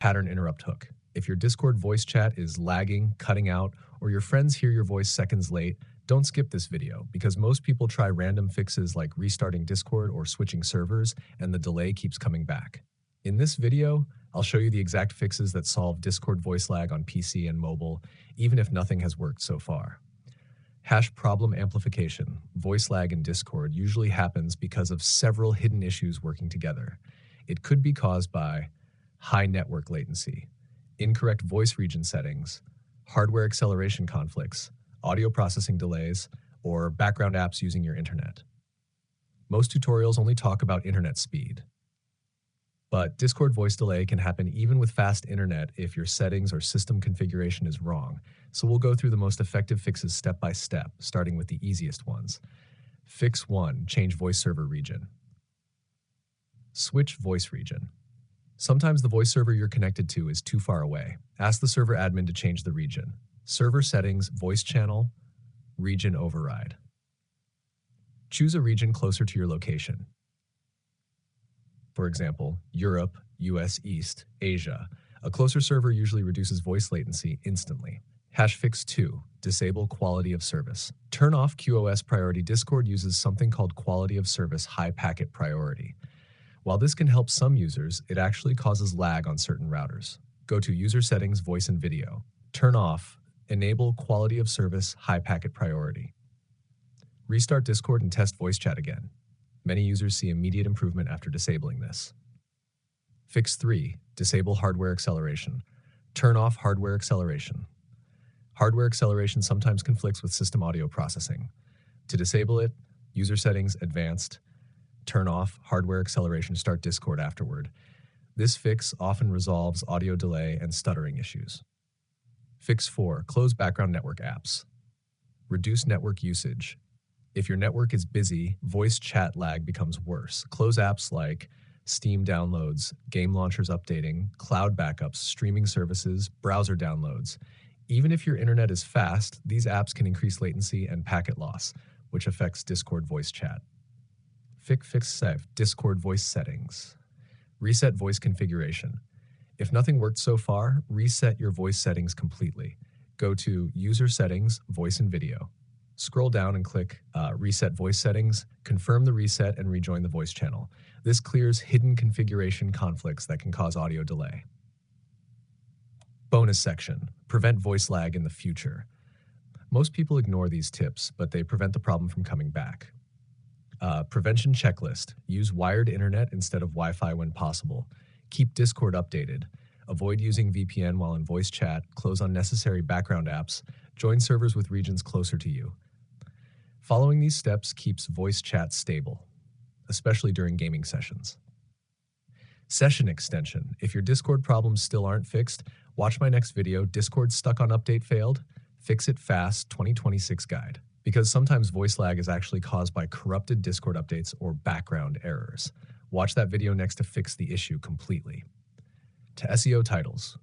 Pattern interrupt hook. If your Discord voice chat is lagging, cutting out, or your friends hear your voice seconds late, don't skip this video because most people try random fixes like restarting Discord or switching servers, and the delay keeps coming back. In this video, I'll show you the exact fixes that solve Discord voice lag on PC and mobile, even if nothing has worked so far. Hash problem amplification. Voice lag in Discord usually happens because of several hidden issues working together. It could be caused by high network latency, incorrect voice region settings, hardware acceleration conflicts, audio processing delays, or background apps using your internet. Most tutorials only talk about internet speed, but Discord voice delay can happen even with fast internet if your settings or system configuration is wrong. So we'll go through the most effective fixes step by step, starting with the easiest ones. Fix 1. Change voice server region. Switch voice region. Sometimes the voice server you're connected to is too far away. Ask the server admin to change the region. Server settings, voice channel, region override. Choose a region closer to your location. For example, Europe, US East, Asia. A closer server usually reduces voice latency instantly. Fix 2. Disable quality of service. Turn off QoS priority. Discord uses something called quality of service high packet priority. While this can help some users, it actually causes lag on certain routers. Go to User Settings, Voice and Video. Turn off Enable Quality of Service High Packet Priority. Restart Discord and test voice chat again. Many users see immediate improvement after disabling this. Fix 3. Disable hardware acceleration. Turn off hardware acceleration. Hardware acceleration sometimes conflicts with system audio processing. To disable it, User Settings, Advanced. Turn off hardware acceleration, start Discord afterward. This fix often resolves audio delay and stuttering issues. Fix 4. Close background network apps. Reduce network usage. If your network is busy, voice chat lag becomes worse. Close apps like Steam downloads, game launchers updating, cloud backups, streaming services, browser downloads. Even if your internet is fast, these apps can increase latency and packet loss, which affects Discord voice chat. Fix 7. Discord voice settings. Reset voice configuration. If nothing worked so far, reset your voice settings completely. Go to User Settings, Voice and Video. Scroll down and click Reset Voice Settings, confirm the reset, and rejoin the voice channel. This clears hidden configuration conflicts that can cause audio delay. Bonus section. Prevent voice lag in the future. Most people ignore these tips, but they prevent the problem from coming back. Prevention checklist. Use wired internet instead of Wi-Fi when possible. Keep Discord updated. Avoid using VPN while in voice chat. Close unnecessary background apps. Join servers with regions closer to you. Following these steps keeps voice chat stable, especially during gaming sessions. Session extension. If your Discord problems still aren't fixed, watch my next video, Discord Stuck on Update Failed, Fix It Fast 2026 Guide. Because sometimes voice lag is actually caused by corrupted Discord updates or background errors. Watch that video next to fix the issue completely. To SEO titles.